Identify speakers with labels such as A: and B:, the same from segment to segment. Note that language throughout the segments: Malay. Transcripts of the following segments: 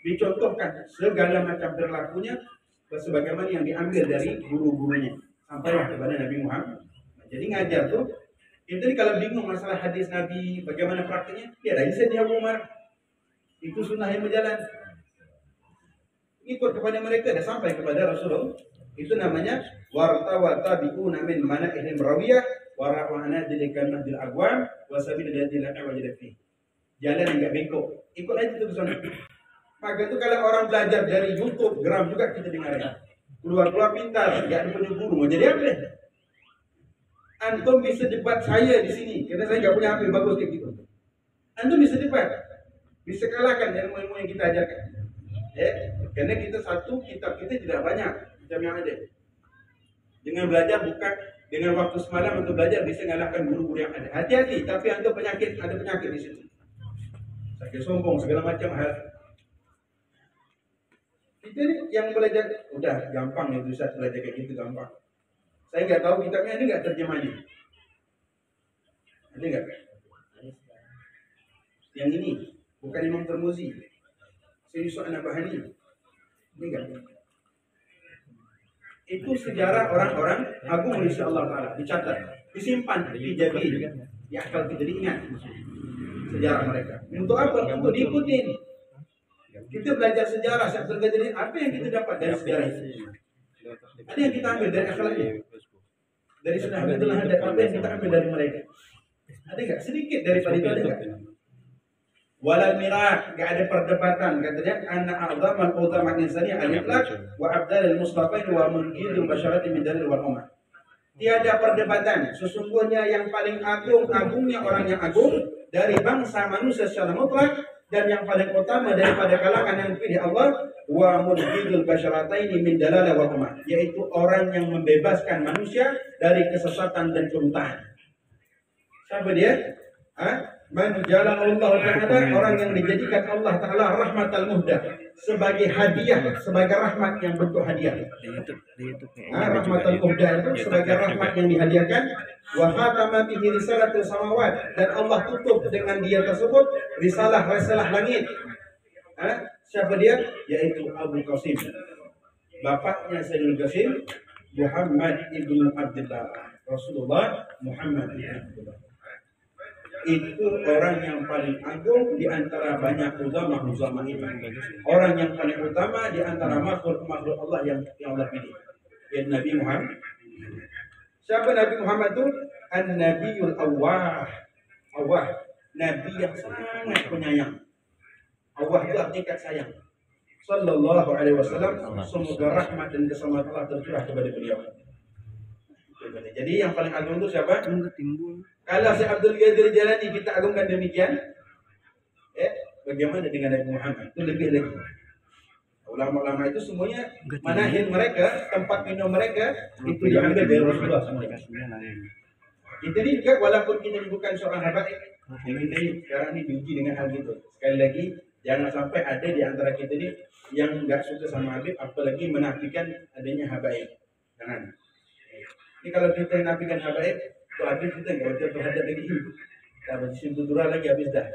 A: dicontohkan segala macam perilakunya sebagaimana yang diambil dari guru-gurunya sampailah kepada Nabi Muhammad. Jadi ngajar tuh itu kalau bingung masalah hadis Nabi bagaimana praktiknya, ya dari Sayyidina Abu Umar itu sunnah yang berjalan. Ikut kepada mereka dan sampai kepada Rasulullah. Itu namanya warta tabi'una min mana'ihim rawiyah wa ra'wana dilikan mahdil agwam wa sabil ladina awajid fi. Jalan yang enggak bengkok. Ikut aja itu ke sana. Maka itu kalau orang belajar dari YouTube, geram juga kita dengarnya. Keluar-keluar pintar, enggak ada punya guru, mau jadi apa? Antum bisa debat saya di sini, karena saya enggak punya HP bagus kayak gitu. Antum bisa debat, bisa kalahkan ilmu-ilmu yang kita ajarkan. Karena kita satu kitab kita tidak banyak macam yang ada. Dengan belajar bukan dengan waktu semalam untuk belajar bisa mengalahkan guru-guru yang ada. Hati-hati, tapi antum penyakit ada penyakit di situ. Sakit sombong segala macam hal. Itu yang belajar udah gampang ya bisa belajar kayak gitu gampang. Saya nggak tahu kitabnya ada nggak terjemahnya. Ada nggak? Yang ini bukan Imam Tirmizi. Yusuf An-Nabhani. Ini enggak. Itu sejarah orang-orang agung insya Allah Ta'ala. Dicatat, disimpan, dijaga. Ya akal kita diingat sejarah mereka. Untuk apa? Untuk diikutin. Kita belajar sejarah, Syekh Abdul apa yang kita dapat dari sejarah itu? Ada yang kita ambil dari akhlaknya. Dari sunnah Abdullah ada apa yang kita ambil dari mereka? Ada enggak? Sedikit daripada itu ada enggak? Walal mirah, enggak ada perdebatan. Katanya anna a'zamal utama insani al-itlaq wa abdal al-mustafain wa munjidul basyarati min dalil wal ummah. Tiada perdebatan. Sesungguhnya yang paling agungnya orang yang agung dari bangsa manusia secara mutlak dan yang paling utama daripada kalangan yang dipilih Allah wa munjidul basyarataini min dalil wal ummah, yaitu orang yang membebaskan manusia dari kesesatan dan kebutaan. Siapa dia? Man ja'ala Allah Ta'ala, orang yang dijadikan Allah Ta'ala rahmatal muhda, sebagai hadiah, sebagai rahmat yang bentuk hadiah. Rahmatal muhda itu sebagai rahmat yang dihadiahkan. Wa khatama bihi risalatul samawat, dan Allah tutup dengan dia tersebut risalah langit. Siapa dia? Yaitu Abu Qasim, bapaknya Sayyidul Qasim, Muhammad ibnu Abdullah, Rasulullah Muhammad ibnu Abdullah. Itu orang yang paling agung di antara banyak ulama itu. Orang yang paling utama di antara makhluk Allah yang Allah pilih. Ya Nabi Muhammad. Siapa Nabi Muhammad itu? An-Nabiyul Awwah. Awwah, Nabi yang sangat penyayang. Awwah itu artinya sayang. Sallallahu alaihi wasallam, semoga rahmat dan keselamatan Allah tercurah kepada beliau. Jadi yang paling agung itu siapa? Kalau Syekh Abdul Qadir Jalani kita agungkan demikian, bagaimana dengan Nabi Muhammad? Itu lebih lagi. Ulama-ulama itu semuanya manahil mereka, tempat minum mereka itu diambil dari Rasulullah semuanya. Kita ini juga walaupun kita bukan seorang habaib, ini sekarang ini diuji dengan hal gitu. Sekali lagi, jangan sampai ada di antara kita ini yang nggak suka sama Habib, apalagi menafikan adanya habaib. Jangan. Ini kalau kita menafikan habaib, itu habis kita nggak usah terhadap lagi. Kita bersimpul dura lagi habis dah.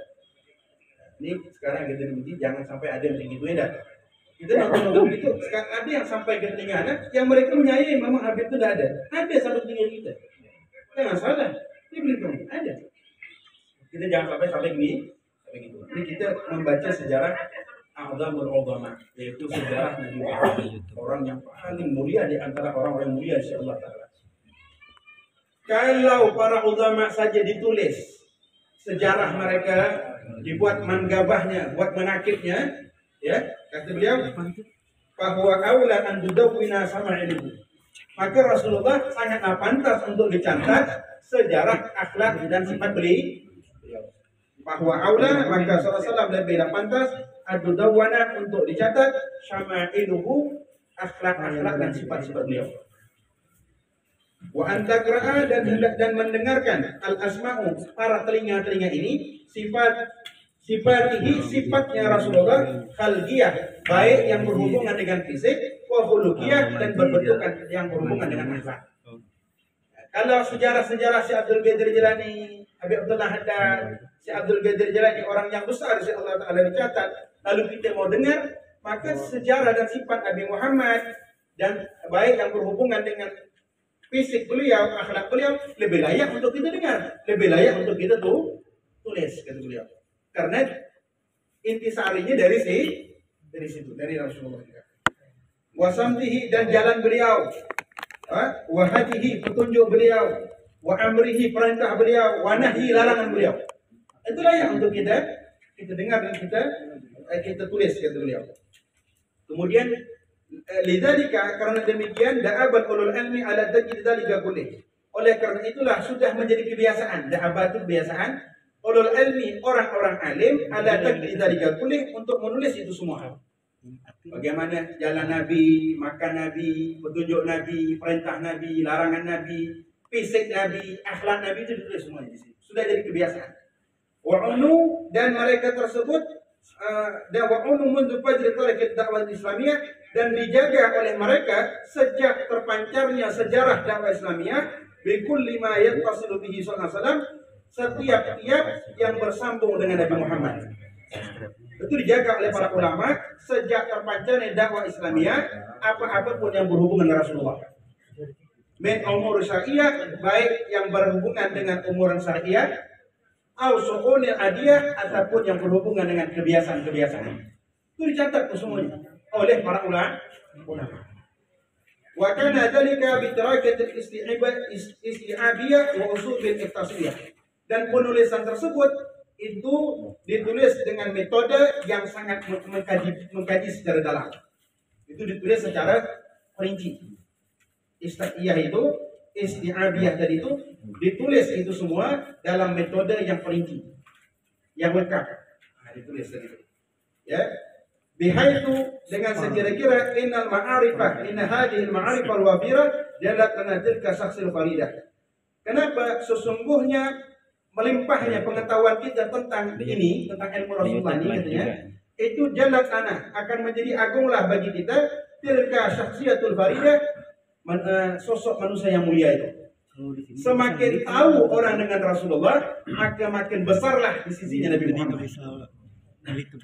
A: Ini sekarang kita diuji, jangan sampai ada yang begitu ya dah. Kita nonton begitu. Sekarang ada yang sampai ke telinga anak, yang mereka menyayangi memang Habib itu tidak ada. Ada sampai telinga kita. Jangan salah. Ini belum ada. Kita jangan sampai gini. Begitu. Ini kita membaca sejarah A'zamul Ulama, yaitu sejarah Nabi Muhammad, orang yang paling mulia di antara orang-orang mulia di Allah Ta'ala. Kalau para ulama saja ditulis sejarah mereka, dibuat manggabahnya, buat menakibnya, ya kata beliau, bahwa aula an tudawwina sama'ilmu. Maka Rasulullah sangat pantas untuk dicatat sejarah akhlak dan sifat beliau. Bahwa aula maka Rasulullah lebih pantas ad-dawwana untuk dicatat syama'iluhu, akhlak-akhlak dan sifat-sifat beliau. Wa antakra'a dan mendengarkan al-asma'u, para telinga-telinga ini, sifatnya Rasulullah khalqiyah, baik yang berhubungan dengan fisik, wa khuluqiyah, dan berbentukan yang berhubungan dengan akhlak. Kalau sejarah-sejarah Syekh Abdul Qadir Jilani, Habib Abdullah Haddad, si Abdul Qadir Jalani, orang yang besar si Allah Ta'ala dicatat. Lalu kita mau dengar, maka sejarah dan sifat Nabi Muhammad dan baik yang berhubungan dengan fisik beliau, akhlak beliau lebih layak untuk kita dengar, lebih layak untuk kita tulis, kata beliau. Karena intisarinya dari situ, dari Rasulullah. Wasamtihi, dan jalan beliau, wahadihi, petunjuk beliau, wa amrihi, perintah beliau, wa nahyi, larangan beliau. Itu layak untuk kita dengar dan kita tulis, kata beliau. Kemudian lidzalika, karena demikian, da'abat ulul ilmi ala tajid dzalika kullih. Oleh karena itulah sudah menjadi kebiasaan, da'abat itu kebiasaan ulul ilmi, orang-orang alim, ala tajid dzalika kullih, untuk menulis itu semua. Bagaimana jalan Nabi, makan Nabi, petunjuk Nabi, perintah Nabi, larangan Nabi, fisik Nabi, akhlak Nabi, itu ditulis semua di sini. Sudah jadi kebiasaan. Wa'unu, dan mereka tersebut dan wa'unu mundu fajri tariqat dakwah Islamiyah, dan dijaga oleh mereka sejak terpancarnya sejarah dakwah Islamiyah, bikulli ma yattasilu bihi sallallahu alaihi wasallam, setiap-tiap yang bersambung dengan Nabi Muhammad. Itu dijaga oleh para ulama sejak terpancarnya dakwah Islamiyah, apa-apa pun yang berhubungan dengan Rasulullah. Min umur syariah, baik yang berhubungan dengan umuran syariah, au su'unil adiyah, ataupun yang berhubungan dengan kebiasaan-kebiasaan. Itu dicatat semuanya oleh para ulama. Wa kana dzalika bi tarakatil isti'abiyah wa usulil iktasiyah. Dan penulisan tersebut itu ditulis dengan metode yang sangat mengkaji secara dalam. Itu ditulis secara perinci. Isti'abiyah itu, isti'abiyah tadi itu ditulis itu semua dalam metode yang perinci, yang lengkap. Nah, ditulis tadi itu. Ya. Bihaitu, dengan sekira-kira, innal ma'arifah, inna hadhil ma'arifah al-wafirah jalat lana tilka syakhsil faridah. Kenapa? Sesungguhnya melimpahnya pengetahuan kita tentang ini, tentang ilmu Rasulullah ini, katanya, itu jalat lana, akan menjadi agunglah bagi kita tilka syakhsiyatul faridah, sosok manusia yang mulia itu. Semakin tahu orang dengan Rasulullah, maka makin besarlah di sisinya Nabi Muhammad.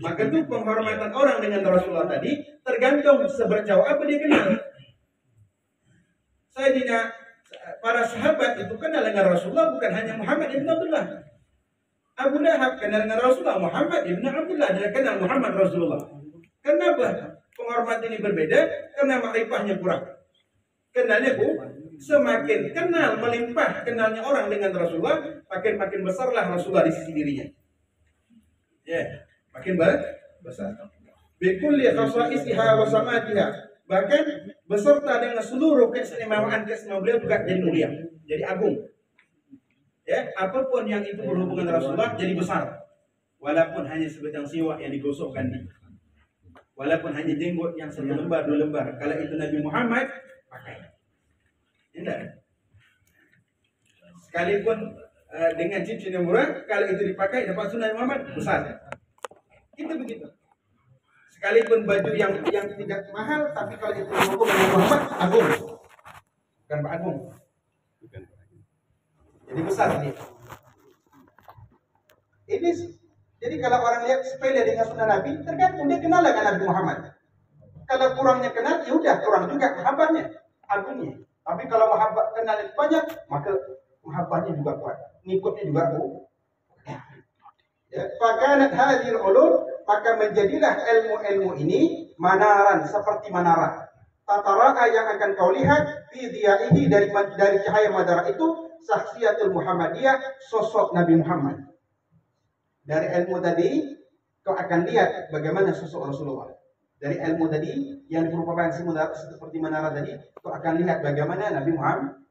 A: Maka itu penghormatan orang dengan Rasulullah tadi tergantung seberjauh apa dia kenal. Para sahabat itu kenal dengan Rasulullah bukan hanya Muhammad ibn Abdullah. Abu Lahab kenal dengan Rasulullah, Muhammad ibn Abdullah dia kenal Muhammad Rasulullah. Kenapa penghormatan ini berbeda? Karena makrifahnya kurang. Kenalnya semakin kenal, melimpah kenalnya orang dengan Rasulullah, makin besarlah Rasulullah di sisi dirinya. Ya, makin besar. Bikulli khasaisiha wa samatiha. Bahkan beserta dengan seluruh keistimewaan beliau juga jadi mulia, jadi agung. Ya, apapun yang itu berhubungan dengan Rasulullah jadi besar. Walaupun hanya sebetang siwak yang digosokkan, walaupun hanya jenggot yang 1 lembar 2 lembar, kalau itu Nabi Muhammad pakai. Tidak. Sekalipun dengan cincin yang murah, kalau itu dipakai dapat sunnah Muhammad besar. Itu begitu. Sekalipun baju yang tidak mahal, tapi kalau itu berhubung dengan Muhammad, agung. Bukan Pak Agung. Jadi besar ini. Jadi kalau orang lihat sepele dengan sunnah Nabi, tergantung dia kenal dengan Nabi Muhammad. Kalau kurangnya kenal, ya udah kurang juga mahabbahnya, agungnya. Tapi kalau mahabbah kenal itu banyak, maka mahabbahnya juga kuat, ngikutnya juga kuat. Ya, fakanat hadhil ulum, maka menjadilah ilmu-ilmu ini manaran, seperti manara. Tatara'a, yang akan kau lihat fi dhiyaihi, dari cahaya madara itu, syakhsiyatul Muhammadiyah, sosok Nabi Muhammad. Dari ilmu tadi kau akan lihat bagaimana sosok Rasulullah. Dari ilmu tadi yang merupakan seperti menara tadi, kau akan lihat bagaimana Nabi Muhammad.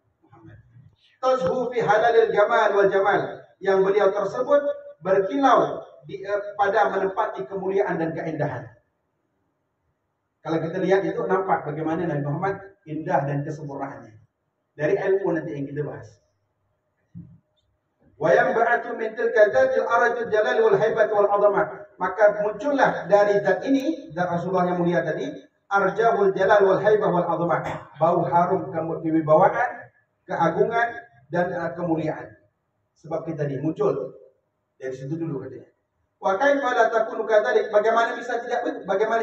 A: Tazhu fi halalil jamal wal jamal, yang beliau tersebut berkilau pada menempati kemuliaan dan keindahan. Kalau kita lihat itu nampak bagaimana Nabi Muhammad indah dan kesempurnaannya. Dari ilmu nanti yang kita bahas. Wa yanba'atu min tilka dzatil arajul jalal wal haibat wal 'azamah. Maka muncullah dari zat ini, zat Rasulullah yang mulia tadi, arjahul jalal wal haibah wal 'azamah. Bau harum kewibawaan, keagungan dan kemuliaan. sebab kita ini muncul dari situ dulu katanya. Wa kaifa la takunu kadzalik? Bagaimana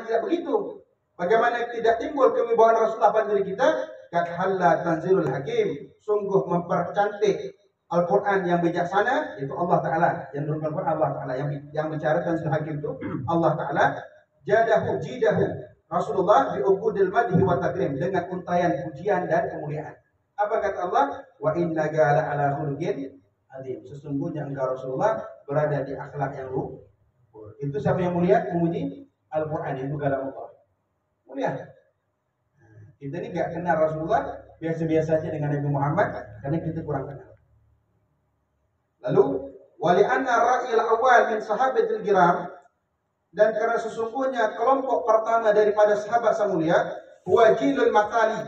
A: tidak begitu? Bagaimana tidak timbul kewibawaan Rasulullah pada diri kita? Kad halla tanzilul hakim. Sungguh mempercantik Al-Quran yang bijaksana itu Allah Ta'ala. Yang menurunkan Al-Quran Allah Ta'ala. Yang bicara tanzilul hakim itu Allah Ta'ala. Jidahu Rasulullah bi'ubudil madhi wa takrim, dengan untayan pujian dan kemuliaan. Apa kata Allah? Wa innaka ala khuluqin azim. Sesungguhnya engkau Rasulullah berada di akhlak yang luhur. Itu siapa yang mulia? Memuji Al-Quran, itu kalam Allah. Mulia. Kita ini gak kenal Rasulullah, biasa-biasa saja dengan Nabi Muhammad, karena kita kurang kenal. Lalu, wali anna ra'il awal min sahabatil kiram, dan karena sesungguhnya kelompok pertama daripada sahabat sang mulia, huwa jilul matali.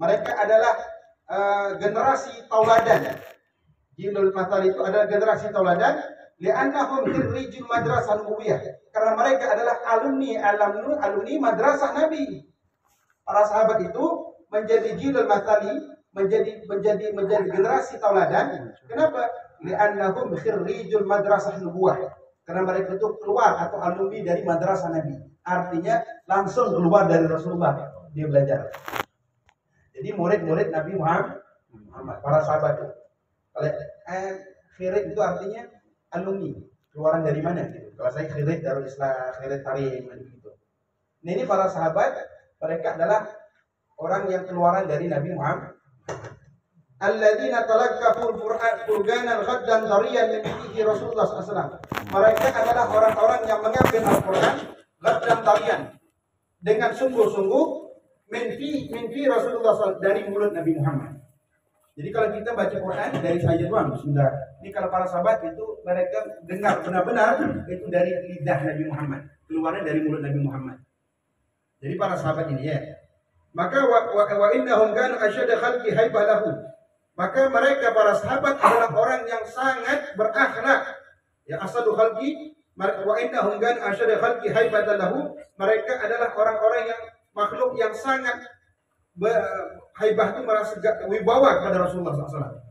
A: Mereka adalah generasi tauladan. Jilul matali itu adalah generasi tauladan. Li'annahum khirrijul madrasah nubawiyah, karena mereka adalah alumni madrasah Nabi. Para sahabat itu menjadi jilul matali, menjadi generasi tauladan. Kenapa? Li'annahum khirrijul madrasah nubuwah, karena mereka itu keluar atau alumni dari madrasah Nabi. Artinya langsung keluar dari Rasulullah, dia belajar. Jadi murid-murid Nabi Muhammad, para sahabat itu. Kalau khirij itu artinya alumni, keluaran dari mana gitu. Kalau saya khirij Darul Islam, khirij Tarim gitu. Nah, ini para sahabat, mereka adalah orang yang keluaran dari Nabi Muhammad. Alladzina talaqqaful furqanan ghaddan tariyan min fihi Rasulullah SAW. Mereka adalah orang-orang yang mengambil Al-Qur'an ghaddan tariyan, dengan sungguh-sungguh min fi Rasulullah SAW, dari mulut Nabi Muhammad. Jadi kalau kita baca Quran dari saja doang, sudah. Ini kalau para sahabat itu mereka dengar benar-benar itu dari lidah Nabi Muhammad, keluarnya dari mulut Nabi Muhammad. Jadi para sahabat ini ya. Maka wa innahum kanu asyadda khalqi haibah lahu. Maka mereka para sahabat adalah orang yang sangat berakhlak. Ya asadu khalqi, wa innahum kanu asyadda khalqi haibah lahu. Mereka adalah orang-orang yang makhluk yang sangat haibah itu merasa wibawa kepada Rasulullah SAW.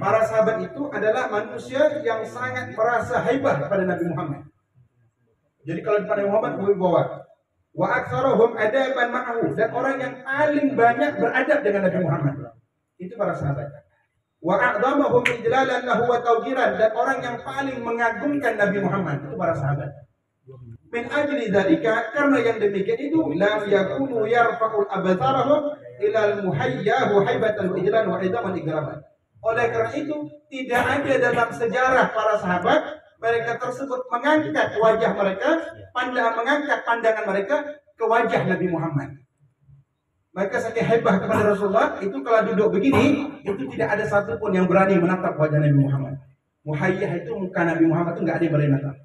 A: Para sahabat itu adalah manusia yang sangat merasa haibah kepada Nabi Muhammad. Jadi kalau kepada Muhammad wibawa. Wa aktsaruhum adaban ma'ahu, dan orang yang paling banyak beradab dengan Nabi Muhammad. Itu para sahabat. Wa a'dhamahum ijlalan lahu wa tawqiran, dan orang yang paling mengagungkan Nabi Muhammad itu para sahabat. Min ajli dzalika, karena yang demikian itu lam yakunu yarfa'ul abtarahum ila al-muhayyahu haibatan wa ijlan wa idaman ikraman. Oleh karena itu tidak ada dalam sejarah para sahabat mereka tersebut mengangkat wajah mereka, mengangkat pandangan mereka ke wajah Nabi Muhammad. Mereka saking haibah kepada Rasulullah, itu kalau duduk begini, itu tidak ada satupun yang berani menatap wajah Nabi Muhammad. Muhayyah itu muka Nabi Muhammad itu nggak ada yang berani menatap.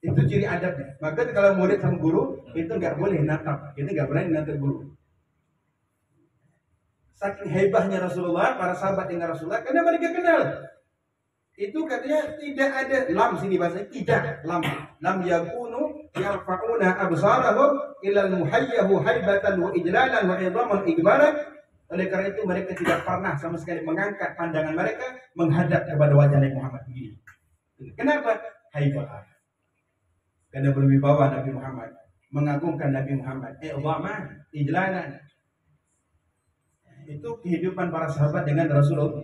A: Itu ciri adabnya. Maka kalau murid sama guru itu nggak boleh natap, itu nggak berani natap guru. Saking hebatnya Rasulullah, para sahabat dengan Rasulullah, karena mereka kenal. Itu katanya tidak ada lam, sini bahasanya tidak lam yakunu yarfa'una absarahum ilal muhayyahu haibatan wa ijlalan wa idhaman igbaran. Oleh karena itu mereka tidak pernah sama sekali mengangkat pandangan mereka menghadap kepada wajah Nabi Muhammad begini. Kenapa? Haibah. Karena berwibawa Nabi Muhammad, mengagungkan Nabi Muhammad, idhaman, ijlalan. Itu kehidupan para sahabat dengan Rasulullah.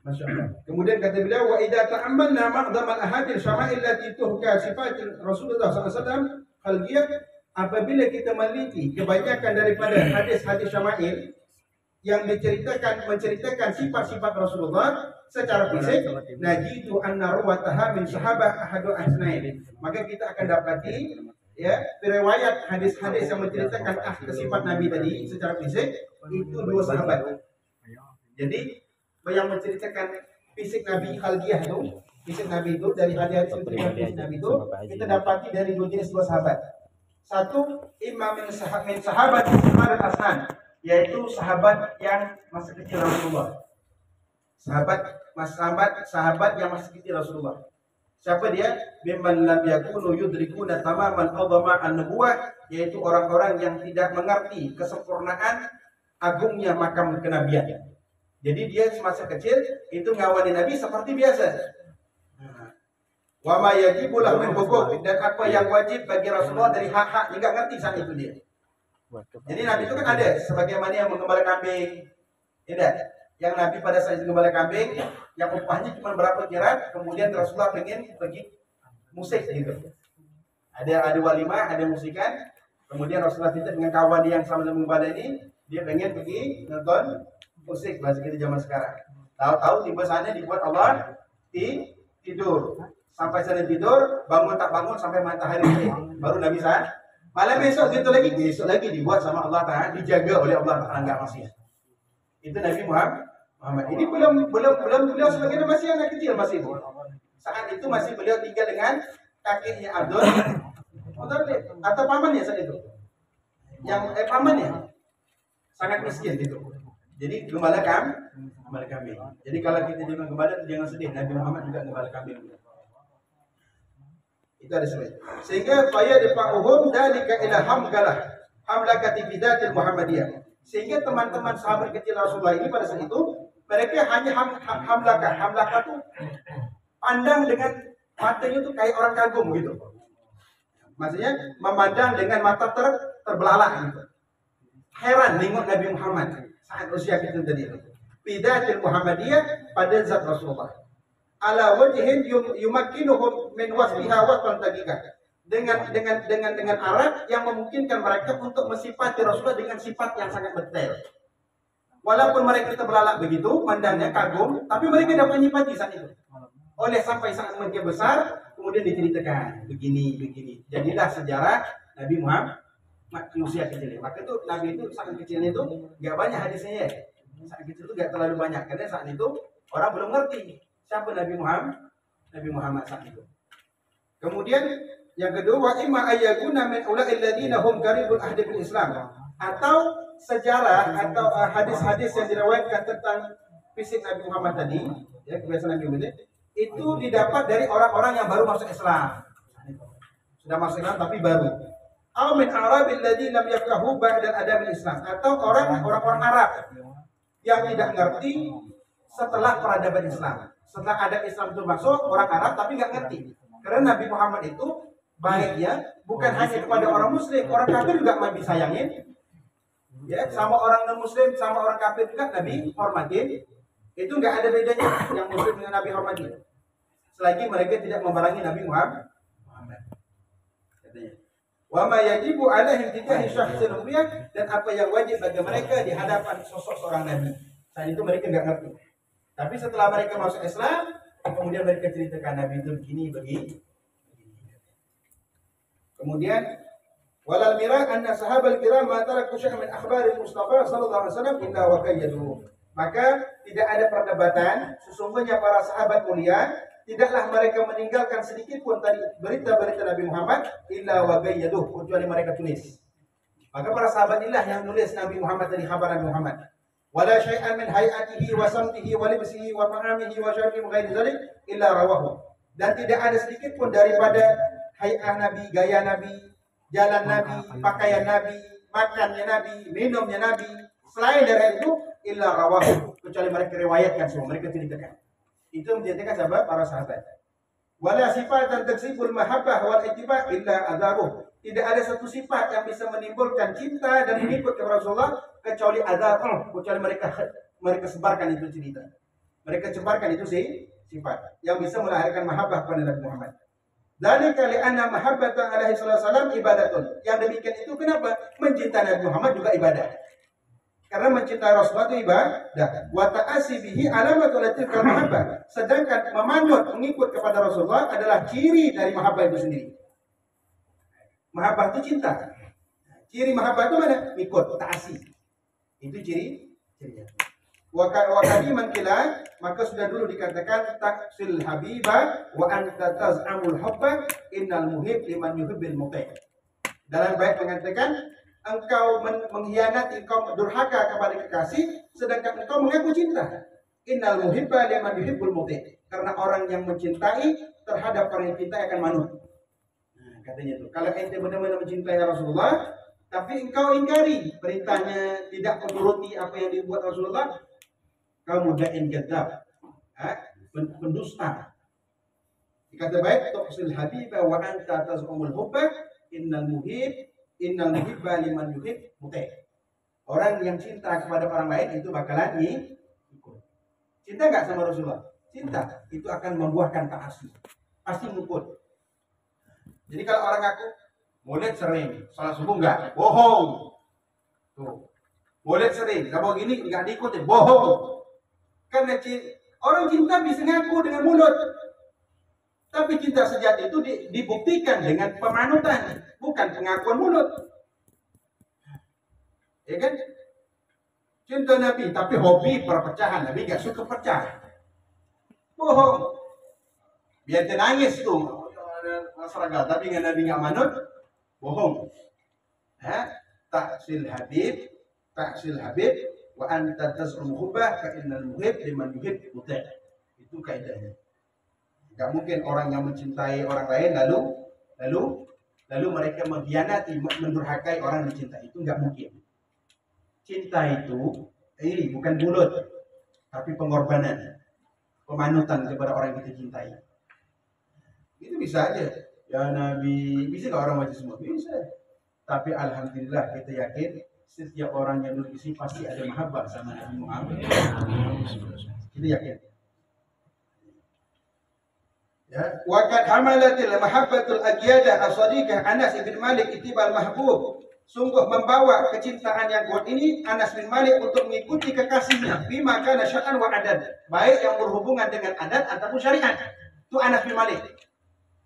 A: Masya Allah. Kemudian kata beliau, wa idza ta'ammalna ma'dham al-ahadith syama'il lati tuhka sifat Rasulullah SAW khalqiyah, apabila kita meneliti kebanyakan daripada hadis-hadis syama'il yang menceritakan sifat-sifat Rasulullah secara fisik, najidu anna ruwataha min sahabah ahadu ahsnain. Maka kita akan dapati ya riwayat hadis-hadis yang menceritakan sifat Nabi tadi secara fisik itu dua sahabat. Jadi yang menceritakan fisik Nabi khalqiyah itu, fisik Nabi itu dari hadis menceritakan fisik Nabi itu kita dapati dari dua jenis dua sahabat. Satu imam min sahabat al-ashan, yaitu sahabat yang masih kecil Rasulullah. Sahabat yang masih kecil Rasulullah. Siapa dia? Mimman lam yakunu yudrikuna tamaman adhama an-nubuwah, yaitu orang-orang yang tidak mengerti kesempurnaan agungnya makam kenabian. Jadi dia semasa kecil itu ngawani Nabi seperti biasa. Wa ma yajibu lahu min huquq, dan apa yang wajib bagi Rasulullah dari hak-hak, enggak ngerti saat itu dia. Jadi Nabi itu kan ada sebagaimana yang menggembala kambing. Tidak. Yang Nabi pada saat itu gembala kambing yang upahnya cuma berapa kira, kemudian Rasulullah pengen pergi musik gitu. Ada walimah, ada musikan. Kemudian Rasulullah minta dengan kawan yang sama-sama menggembala ini, dia pengen pergi nonton musik bahasa kita zaman sekarang. Tahu-tahu tiba sana dibuat Allah tidur. Sampai sana tidur, bangun tak bangun sampai matahari terbit. Baru Nabi sah. Malam besok lagi dibuat sama Allah Taala, dijaga oleh Allah Taala, enggak masih. Itu Nabi Muhammad. Ini belum beliau sebagai masih anak kecil masih. Saat itu masih beliau tinggal dengan kakeknya Abdul Muthalib atau pamannya saat itu. Yang pamannya sangat miskin itu. Jadi gembala kambing. Jadi kalau kita jadi gembala jangan sedih, Nabi Muhammad juga gembala kambing. Itu ada sebab. Sehingga faya difa'uhum dalika ila hamlakati bidatil Muhammadiyah. Sehingga teman-teman sahabat kecil Rasulullah ini pada saat itu mereka hanya hamlakah itu pandang dengan matanya itu kayak orang kagum gitu. Maksudnya memandang dengan mata terbelalak gitu. Heran nengok Nabi Muhammad saat usia kecil tadi itu. Bidatil Muhammadiyah pada zat Rasulullah. Ala wajhin yumakkinuhum min wasfiha wasfan daqiqah. Dengan arah yang memungkinkan mereka untuk mensifati Rasulullah dengan sifat yang sangat detail. Walaupun mereka terbelalak begitu, pandangnya kagum, tapi mereka dapat menyifati saat itu. Oleh sampai saat mereka besar, kemudian diceritakan begini. Jadilah sejarah Nabi Muhammad di usia kecil. Maka itu Nabi itu saat kecilnya itu nggak banyak hadisnya ya. Saat kecil itu nggak terlalu banyak karena saat itu orang belum ngerti siapa Nabi Muhammad saat itu. Kemudian yang kedua, wa imma ayyakuna min ula'il ladina hum qaribul ahdi bil Islam, atau sejarah atau hadis-hadis yang diriwayatkan tentang fisik Nabi Muhammad tadi, ya kebiasaan Nabi Muhammad itu didapat dari orang-orang yang baru masuk Islam. Sudah masuk Islam tapi baru. Aw min arabil ladina lam yafqahu ba'da adabil Islam, atau orang-orang Arab yang tidak ngerti setelah peradaban Islam. Setelah adab Islam itu masuk, orang Arab tapi nggak ngerti. Karena Nabi Muhammad itu baiknya bukan hanya kepada orang muslim, orang kafir juga Nabi sayangin. Ya, sama orang non muslim, sama orang kafir juga Nabi hormatin. Itu enggak ada bedanya yang muslim dengan Nabi hormatin. Selagi mereka tidak membarangi Nabi Muhammad. Katanya. Wa ma yajibu alaihim tijahi syakhsil ru'yah, dan apa yang wajib bagi mereka di hadapan sosok seorang nabi. Saat itu mereka enggak ngerti. Tapi setelah mereka masuk Islam, kemudian mereka ceritakan Nabi itu begini. Kemudian walal mirah anna sahabal kiram ma taraku syai'an min akhbaril Mustafa sallallahu alaihi wasallam illa wa qayyadu. Maka tidak ada perdebatan, sesungguhnya para sahabat mulia tidaklah mereka meninggalkan sedikit pun tadi berita-berita Nabi Muhammad illa wa qayyadu, kecuali mereka tulis. Maka para sahabat inilah yang nulis Nabi Muhammad dari kabar Nabi Muhammad. Wala syai'an min hayatihi wa samtihi wa libsihi wa ta'amihi wa syarbihi ghairi dzalik illa rawahu. Dan tidak ada sedikit pun daripada hayat Nabi, gaya Nabi, jalan Nabi, pakaian Nabi, makannya Nabi, minumnya Nabi. Selain dari itu, illa rawahu, kecuali mereka riwayatkan semua, mereka ceritakan. Itu menjadikan sahabat para sahabat. Wala sifatan taksibul mahabbah wal ittiba illa adabuh. Tidak ada satu sifat yang bisa menimbulkan cinta dan mengikut kepada Rasulullah kecuali adabuh, kecuali mereka sebarkan itu cerita. Mereka sebarkan itu sifat yang bisa melahirkan mahabbah kepada Nabi Muhammad. Dari kali anna mahabbatan alaihi wasallam ibadatun. Yang demikian itu kenapa? Mencintai Nabi Muhammad juga ibadah. Karena mencintai Rasulullah itu ibadah. Wa ta'asi bihi alamatul tilkal mahabbah. Sedangkan memanut mengikut kepada Rasulullah adalah ciri dari mahabbah itu sendiri. Mahabbah itu cinta. Ciri mahabbah itu mana? Ikut, ta'asi. Itu cirinya. Wa kaliman kila, maka sudah dulu dikatakan taksil habibah wa anta taz'amul hubba innal muhib liman yuhibbil muti'. Dalam bait mengatakan engkau mengkhianati, engkau durhaka kepada kekasih sedangkan engkau mengaku cinta. Innal muhibba liman yuhibbul muti'. Karena orang yang mencintai terhadap orang yang cinta akan manut. Nah, katanya itu. Kalau ente benar-benar mencintai Rasulullah tapi engkau ingkari perintahnya, tidak menuruti apa yang dibuat Rasulullah, kamu dain kadzab, pendusta. Dikata baik tuqsil habiba wa anta tazumul hubba innal muhibba liman yuhib muti'. Orang yang cinta kepada orang lain itu bakalan ikut. Cinta enggak sama Rasulullah? Cinta itu akan membuahkan ta'assi. Pasti ngikut. Jadi kalau orang ngaku Maulid sering, salat subuh enggak? Bohong. Tuh. Maulid sering, kalau gini enggak diikutin, bohong. Karena orang cinta bisa ngaku dengan mulut. Tapi cinta sejati itu dibuktikan dengan pemanutan, bukan pengakuan mulut. Ya kan? Cinta Nabi, tapi hobi perpecahan. Nabi enggak suka pecah. Bohong. Biar dia nangis tuh masyarakat, tapi dengan Nabi enggak manut. Bohong. Ta'sil habib wa anta taz'um hubbah fa innal muhib liman yuhib muti'. Itu kaidahnya. Enggak mungkin orang yang mencintai orang lain lalu mereka mengkhianati, mendurhakai orang yang dicintai. Itu enggak mungkin. Cinta itu ini bukan mulut, tapi pengorbanan, pemanutan kepada orang yang kita cintai. Itu bisa aja. Ya Nabi, bisa nggak orang wajib semua? Bisa. Tapi alhamdulillah kita yakin setiap orang yang duduk di sini pasti ada mahabbah sama Nabi Muhammad. Kita yakin. Ya, wa qad hamalatil mahabbatul agyada as-sadiqah Anas bin Malik itibal mahbub. Sungguh membawa kecintaan yang kuat ini Anas bin Malik untuk mengikuti kekasihnya bima kana syar'an wa adat, baik yang berhubungan dengan adat ataupun syariat. Itu Anas bin Malik.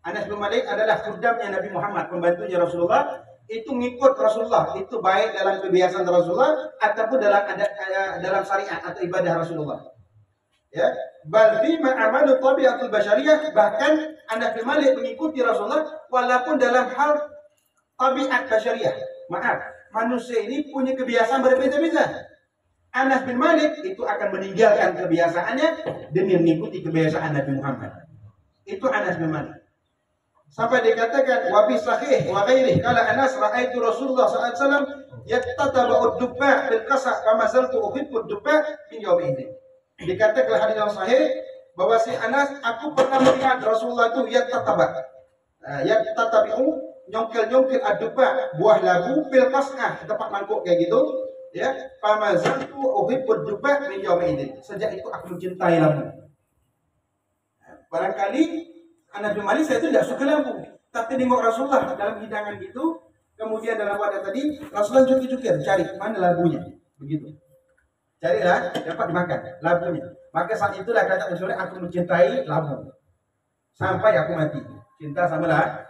A: Anas bin Malik adalah khuddamnya Nabi Muhammad, pembantunya Rasulullah. Itu ngikut Rasulullah, itu baik dalam kebiasaan Rasulullah ataupun dalam syariat atau ibadah Rasulullah. Ya, bal bima amalu tabiatul basyariyah, bahkan Anas bin Malik mengikuti Rasulullah walaupun dalam hal tabiat basyariyah. Maaf, manusia ini punya kebiasaan berbeda-beda. Anas bin Malik itu akan meninggalkan kebiasaannya demi mengikuti kebiasaan Nabi Muhammad. Itu Anas bin Malik. Sampai dikatakan wa bi sahih wa ghairihi qala Anas ra'aitu Rasulullah sallallahu alaihi wasallam yattataba'u ad-dubba bil qasa kama zaltu uhibbu ad-dubba min yawmi idin. Dikatakan hadis yang sahih bahwa si Anas, aku pernah melihat Rasulullah itu yattatabi'u nyongkel ad-dubba, buah labu bil qas'ah, tempat mangkuk kayak gitu, ya. Kama zaltu uhibbu ad-dubba min yawmi idin. Sejak itu aku mencintai labu. Barangkali Anas bin Malik saya itu tidak suka lampu, tapi nengok Rasulullah dalam hidangan gitu, kemudian dalam wadah tadi Rasulullah cukir-cukir cari mana labunya, begitu. Carilah dapat dimakan labunya. Maka saat itulah kata Rasulullah, aku mencintai labu sampai aku mati. Cinta sama labu,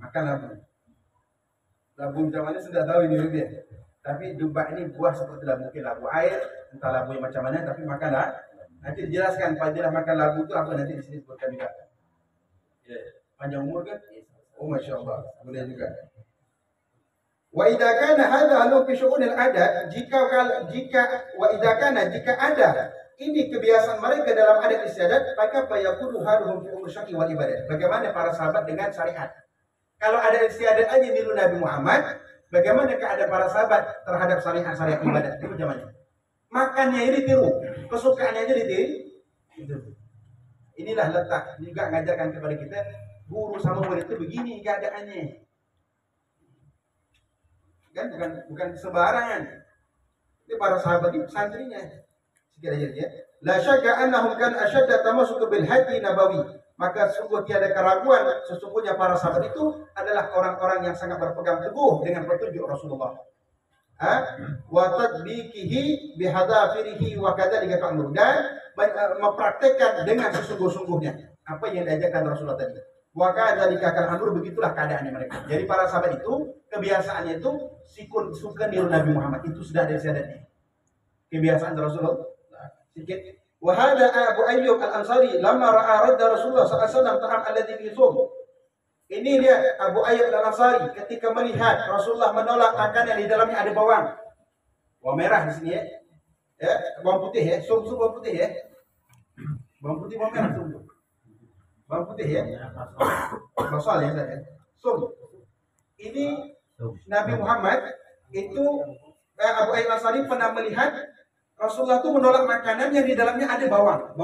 A: makan labu. Labu macam mana sudah tahu ini dia. Tapi dubak ini buah seperti labu, mungkin labu air, entah labu yang macam mana, tapi makanlah. Nanti dijelaskan padalah makan labu itu apa nanti di sini sebutkan juga. Panjang umur kan? Oh masya Allah, boleh juga. Wa idza kana hadha halu fi syu'unil adat, jika ada ini kebiasaan mereka dalam adat istiadat, maka fayakunu haluhum fi umur syar'i wal ibadah. Bagaimana para sahabat dengan syariat? Kalau ada istiadat aja niru Nabi Muhammad, bagaimana keadaan para sahabat terhadap syariat ibadat? Itu zamannya. Makannya ini tiru, kesukaannya aja ditiru. Inilah letak juga mengajarkan kepada kita, guru sama murid itu begini keadaannya. Kan bukan sembarangan. Ini para sahabat itu santrinya. Sekiranya ya. La syakka annahum kan ashadda tamasuk bil hadi nabawi. Maka sungguh tiada keraguan sesungguhnya para sahabat itu adalah orang-orang yang sangat berpegang teguh dengan petunjuk Rasulullah. Wa tadbiqihi bihadafirihi wa kadzalika ta'mur, dan mempraktekkan dengan sesungguh-sungguhnya apa yang diajarkan Rasulullah tadi. Wa kadzalika ta'mur, begitulah keadaannya mereka. Jadi para sahabat itu kebiasaannya itu suka niru Nabi Muhammad, itu sudah ada syaratnya. Kebiasaan Rasulullah sedikit. Wa hadza Abu Ayyub Al-Ansari lamma ra'a radda Rasulullah sallallahu alaihi wasallam ta'am alladhi yusum. Ini dia Abu Ayyub Al-Ansari ketika melihat Rasulullah menolak makan yang di dalamnya ada bawang. Bawang merah di sini ya. Ya, bawang putih ya, sum bawang putih ya. Bawang putih, bawang merah sum. Bawang putih ya. Basal ya saya. Sum. Ini Nabi Muhammad itu Abu Ayyub Al-Ansari pernah melihat Rasulullah itu menolak makanan yang di dalamnya ada bawang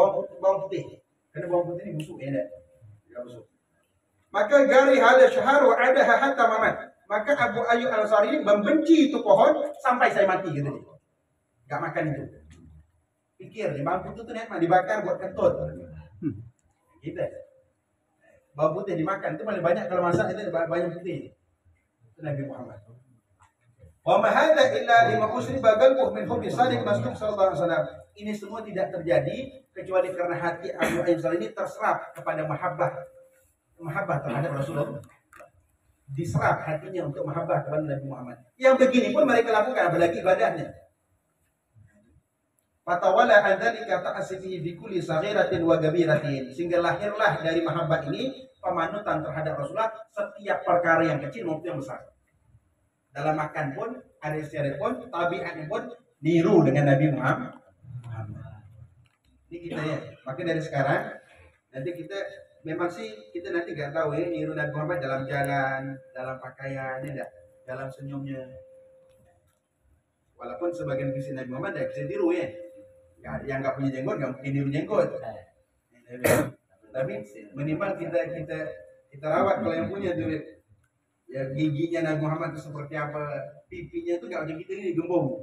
A: putih. Karena bawang putih ini busuk, ya enggak? Ya, busuk. Maka gari hada syahar wa adaha hatta mamat. Maka Abu Ayyub Al-Ansari membenci itu pohon sampai saya mati gitu dia. Gak makan itu. Pikir, bawang putih itu nikmat dibakar buat kentut. Gitu. Bawang putih dimakan itu paling banyak kalau masak itu banyak putih. Itu Nabi Muhammad. Wa ma hadza illa lima usri bagalbuh min hubbi sadiq masduq sallallahu alaihi wasallam. Ini semua tidak terjadi kecuali karena hati Abu Ayyub Al-Ansari ini terserap kepada mahabbah terhadap Rasulullah. Diserap hatinya untuk mahabbah kepada Nabi Muhammad. Yang begini pun mereka lakukan, apalagi ibadahnya. Fatawala an dzalika ta'asifihi bi kulli saghiratin wa kabiratin. Sehingga lahirlah dari mahabbah ini pemanutan terhadap Rasulullah setiap perkara yang kecil maupun yang besar. Dalam makan pun, ada istiadat pun, tabiatnya pun niru dengan Nabi Muhammad. Ini kita ya. Maka dari sekarang nanti kita memang sih kita nanti nggak tahu ya niru Nabi Muhammad dalam jalan, dalam pakaian, ya enggak, dalam senyumnya. Walaupun sebagian visi Nabi Muhammad tidak bisa tiru ya. Yang nggak punya jenggot nggak mungkin niru jenggot. Tapi minimal kita rawat kalau yang punya tuh. Ya giginya Nabi Muhammad itu seperti apa, pipinya itu nggak macam kita ini digembung.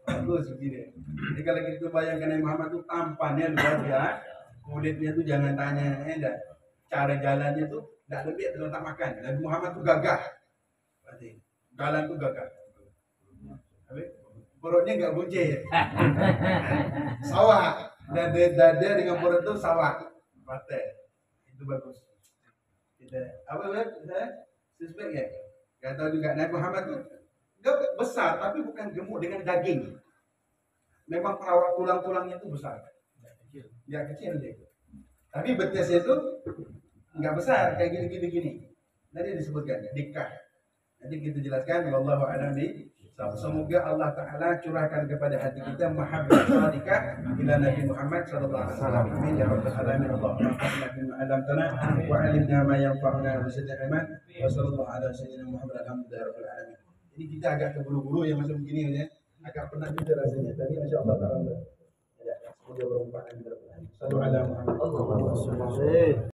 A: Bagus begini. Jadi kalau kita bayangkan Nabi Muhammad itu tampannya luar biasa, kulitnya itu jangan tanya, enggak. Cara jalannya tuh enggak lebih dari tak makan. Nabi Muhammad tuh gagah. Berarti jalan tuh gagah. Perutnya enggak buncit. Sawah. Dada dengan perut itu sawah. Mate. Itu bagus. Kita apa suspek ya? Enggak tahu juga Nabi Muhammad tuh enggak besar tapi bukan gemuk dengan daging. Memang perawat tulang-tulangnya itu besar. Ya kecil dia. Tapi betisnya itu enggak besar kayak gini. Nanti disebutkan dikah. Nanti kita jelaskan wallahu a'lam bi. Semoga Allah Ta'ala curahkan kepada hati kita mahabbah sadikah ila Nabi Muhammad sallallahu alaihi wasallam. Amin ya rabbal alamin. Allahumma anfa'na bima 'allamtana wa 'allimna ma yanfa'una wa zidna ilman. Wa sallallahu ala sayyidina Muhammad alhamdulillahi rabbil alamin. Ini kita agak terburu-buru ya macam begini ya. Agak penat juga rasanya. Tapi insyaallah taala ya semoga bermanfaat. Sallallahu alaihi Muhammad.